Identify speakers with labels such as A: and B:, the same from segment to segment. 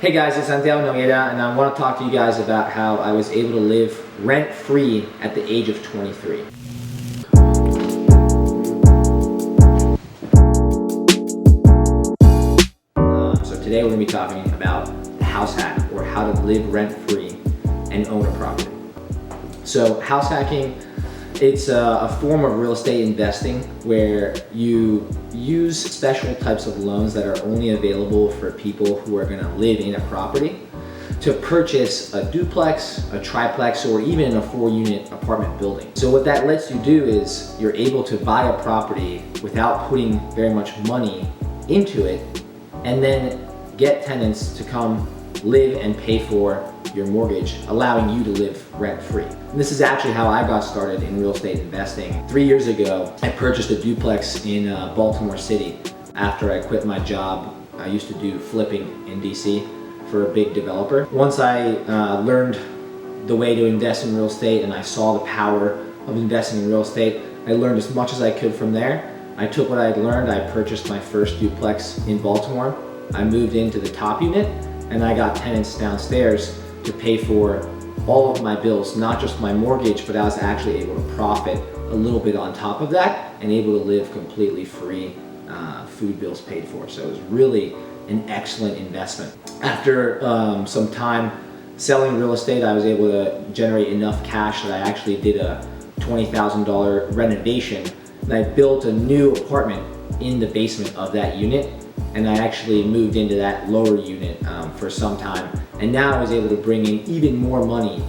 A: Hey guys, it's Santiago Nogueira, and I want to talk to you guys about how I was able to live rent-free at the age of 23. So today we're going to be talking about the house hack, or how to live rent-free and own a property. So house hacking, it's a form of real estate investing where you use special types of loans that are only available for people who are going to live in a property to purchase a duplex, a triplex, or even a 4-unit apartment building. So what that lets you do is you're able to buy a property without putting very much money into it, and then get tenants to come live and pay for your mortgage, allowing you to live rent-free. And this is actually how I got started in real estate investing. 3 years ago, I purchased a duplex in Baltimore City after I quit my job. I used to do flipping in DC for a big developer. Once I learned the way to invest in real estate and I saw the power of investing in real estate, I learned as much as I could from there. I took what I had learned, I purchased my first duplex in Baltimore. I moved into the top unit, and I got tenants downstairs to pay for all of my bills, not just my mortgage, but I was actually able to profit a little bit on top of that and able to live completely free, food bills paid for. So it was really an excellent investment. After some time selling real estate, I was able to generate enough cash that I actually did a $20,000 renovation, and I built a new apartment in the basement of that unit. And I actually moved into that lower unit for some time. And now I was able to bring in even more money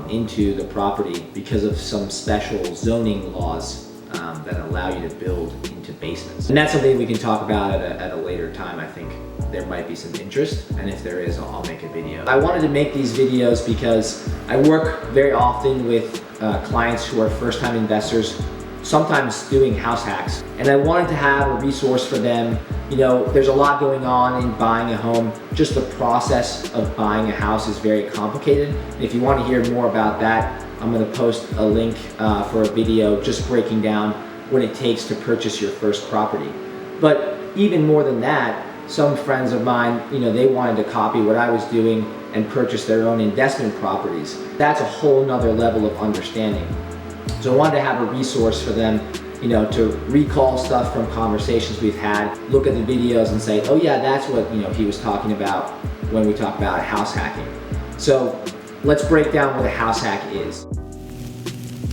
A: into the property because of some special zoning laws that allow you to build into basements. And that's something we can talk about at a later time. I think there might be some interest, and if there is, I'll make a video. I wanted to make these videos because I work very often with clients who are first-time investors, sometimes doing house hacks. And I wanted to have a resource for them. You know, there's a lot going on in buying a home. Just the process of buying a house is very complicated. If you want to hear more about that, I'm going to post a link for a video just breaking down what it takes to purchase your first property. But even more than that, some friends of mine, you know, they wanted to copy what I was doing and purchase their own investment properties. That's a whole nother level of understanding. So I wanted to have a resource for them, you know, to recall stuff from conversations we've had, look at the videos and say, oh yeah, that's what, you know, he was talking about when we talk about house hacking. So let's break down what a house hack is.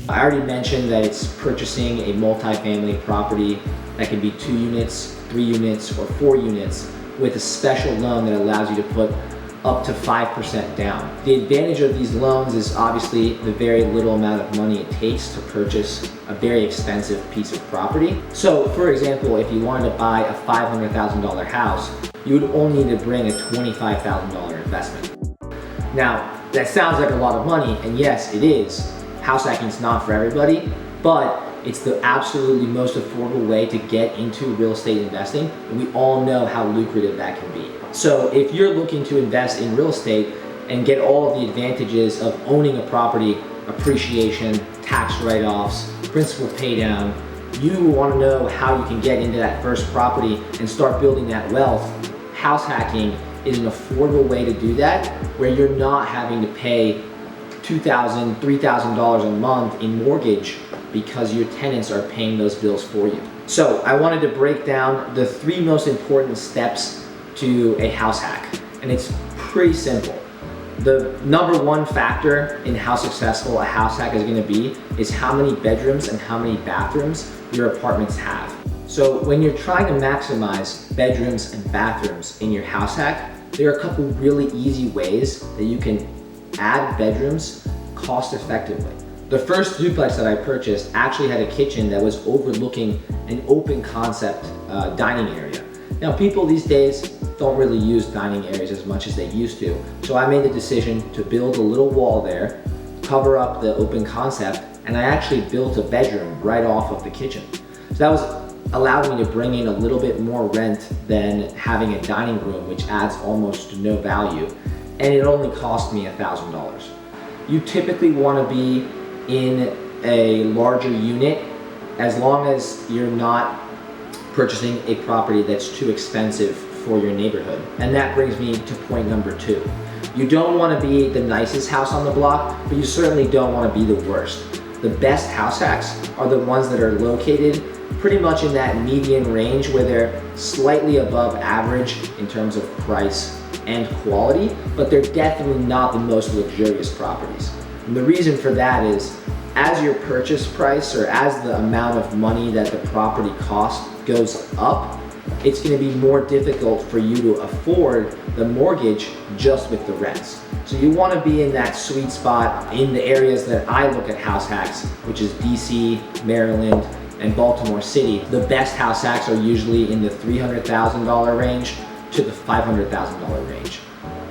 A: I already mentioned that it's purchasing a multifamily property that can be 2 units, 3 units, or 4 units with a special loan that allows you to put up to 5% down. The advantage of these loans is obviously the very little amount of money it takes to purchase a very expensive piece of property. So for example, if you wanted to buy a $500,000 house, you would only need to bring a $25,000 investment. Now, that sounds like a lot of money, and yes, it is. House hacking is not for everybody, but it's the absolutely most affordable way to get into real estate investing, and we all know how lucrative that can be. So if you're looking to invest in real estate and get all of the advantages of owning a property, appreciation, tax write-offs, principal pay down, you want to know how you can get into that first property and start building that wealth. House hacking is an affordable way to do that, where you're not having to pay $2,000, $3,000 a month in mortgage because your tenants are paying those bills for you. So I wanted to break down the 3 most important steps to a house hack, and it's pretty simple. The number 1 factor in how successful a house hack is going to be is how many bedrooms and how many bathrooms your apartments have. So when you're trying to maximize bedrooms and bathrooms in your house hack, there are a couple really easy ways that you can add bedrooms cost effectively. The first duplex that I purchased actually had a kitchen that was overlooking an open concept dining area. Now people these days don't really use dining areas as much as they used to, so I made the decision to build a little wall there, cover up the open concept, and I actually built a bedroom right off of the kitchen. So that was allowing me to bring in a little bit more rent than having a dining room, which adds almost no value, and it only cost me $1,000. You typically want to be in a larger unit as long as you're not purchasing a property that's too expensive for your neighborhood. And that brings me to point number 2. You don't want to be the nicest house on the block, but you certainly don't want to be the worst. The best house hacks are the ones that are located pretty much in that median range where they're slightly above average in terms of price and quality, but they're definitely not the most luxurious properties. And the reason for that is as your purchase price or as the amount of money that the property cost goes up, it's going to be more difficult for you to afford the mortgage just with the rents. So you want to be in that sweet spot in the areas that I look at house hacks, which is DC, Maryland, and Baltimore City. The best house hacks are usually in the $300,000 range to the $500,000 range.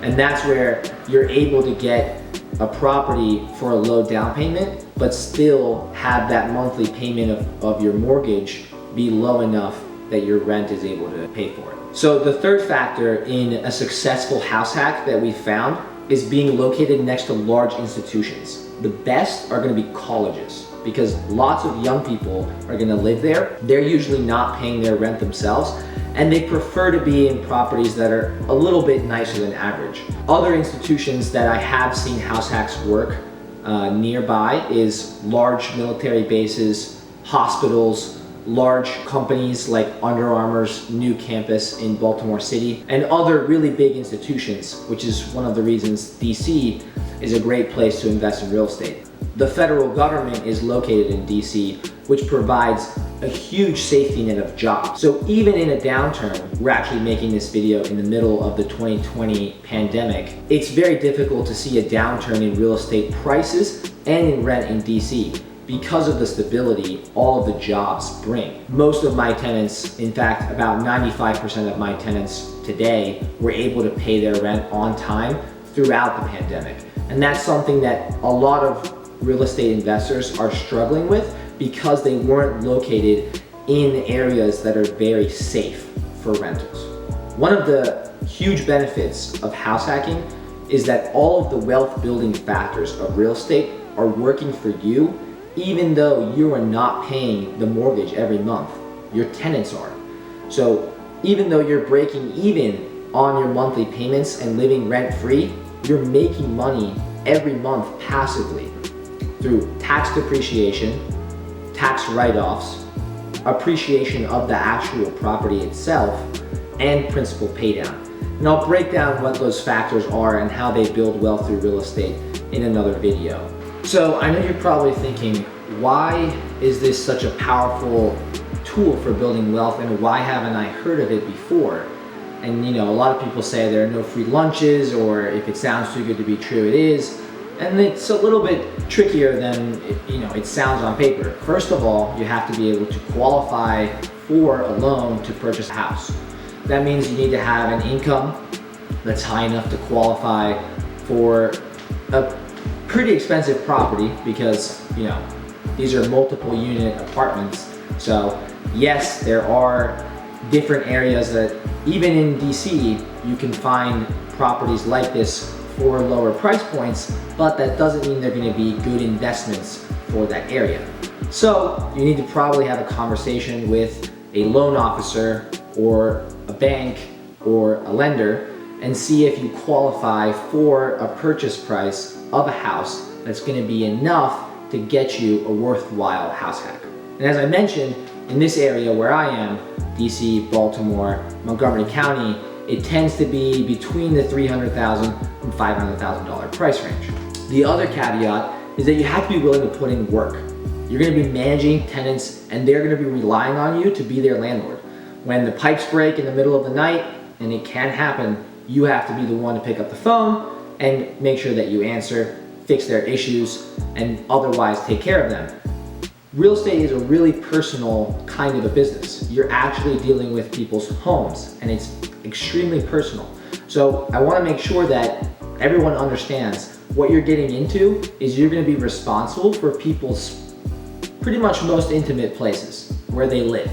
A: And that's where you're able to get a property for a low down payment, but still have that monthly payment of your mortgage be low enough that your rent is able to pay for it. So the third factor in a successful house hack that we found is being located next to large institutions. The best are going to be colleges because lots of young people are going to live there. They're usually not paying their rent themselves, and they prefer to be in properties that are a little bit nicer than average. Other institutions that I have seen house hacks work nearby is large military bases, hospitals, large companies like Under Armour's new campus in Baltimore City, and other really big institutions, which is one of the reasons DC is a great place to invest in real estate. The federal government is located in DC, which provides a huge safety net of jobs. So even in a downturn, we're actually making this video in the middle of the 2020 pandemic, it's very difficult to see a downturn in real estate prices and in rent in DC because of the stability all of the jobs bring. Most of my tenants, in fact, about 95% of my tenants today were able to pay their rent on time throughout the pandemic. And that's something that a lot of real estate investors are struggling with because they weren't located in areas that are very safe for rentals. One of the huge benefits of house hacking is that all of the wealth building factors of real estate are working for you even though you are not paying the mortgage every month. Your tenants are. So even though you're breaking even on your monthly payments and living rent-free, you're making money every month passively through tax depreciation, tax write-offs, appreciation of the actual property itself, and principal paydown. And I'll break down what those factors are and how they build wealth through real estate in another video. So I know you're probably thinking, why is this such a powerful tool for building wealth and why haven't I heard of it before? And a lot of people say there are no free lunches, or if it sounds too good to be true, it is. And it's a little bit trickier than it sounds on paper. First of all, you have to be able to qualify for a loan to purchase a house. That means you need to have an income that's high enough to qualify for a pretty expensive property because these are multiple unit apartments. So yes, there are different areas that even in DC you can find properties like this for lower price points, but that doesn't mean they're going to be good investments for that area. So you need to probably have a conversation with a loan officer or a bank or a lender and see if you qualify for a purchase price of a house that's going to be enough to get you a worthwhile house hack. And as I mentioned, in this area where I am, DC, Baltimore, Montgomery County, it tends to be between the $300,000 and $500,000 price range. The other caveat is that you have to be willing to put in work. You're going to be managing tenants and they're going to be relying on you to be their landlord. When the pipes break in the middle of the night, and it can happen, you have to be the one to pick up the phone and make sure that you answer, fix their issues, and otherwise take care of them. Real estate is a really personal kind of a business. You're actually dealing with people's homes and it's extremely personal. So I want to make sure that everyone understands what you're getting into is you're going to be responsible for people's pretty much most intimate places where they live.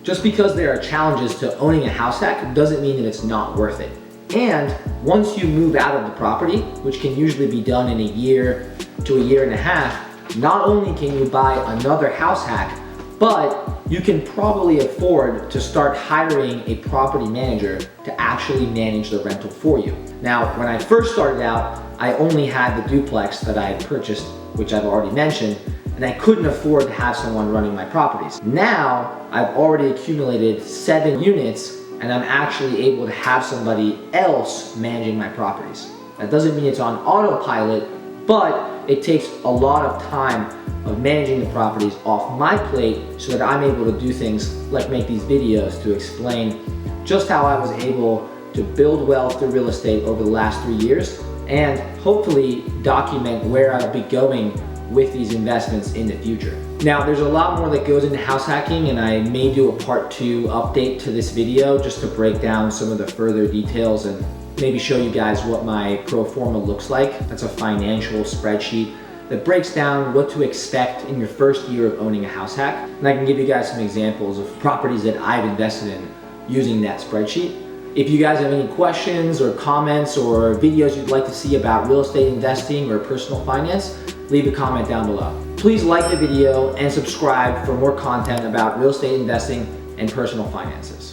A: Just because there are challenges to owning a house hack doesn't mean that it's not worth it. And once you move out of the property, which can usually be done in a year to a year and a half, not only can you buy another house hack, but you can probably afford to start hiring a property manager to actually manage the rental for you. Now, when I first started out, I only had the duplex that I had purchased, which I've already mentioned, and I couldn't afford to have someone running my properties. Now, I've already accumulated 7 units, and I'm actually able to have somebody else managing my properties. That doesn't mean it's on autopilot, but it takes a lot of time of managing the properties off my plate so that I'm able to do things like make these videos to explain just how I was able to build wealth through real estate over the last 3 years and hopefully document where I'll be going with these investments in the future. Now, there's a lot more that goes into house hacking, and I may do a part 2 update to this video just to break down some of the further details and maybe show you guys what my pro forma looks like. That's a financial spreadsheet that breaks down what to expect in your first year of owning a house hack. And I can give you guys some examples of properties that I've invested in using that spreadsheet. If you guys have any questions or comments or videos you'd like to see about real estate investing or personal finance, leave a comment down below. Please like the video and subscribe for more content about real estate investing and personal finances.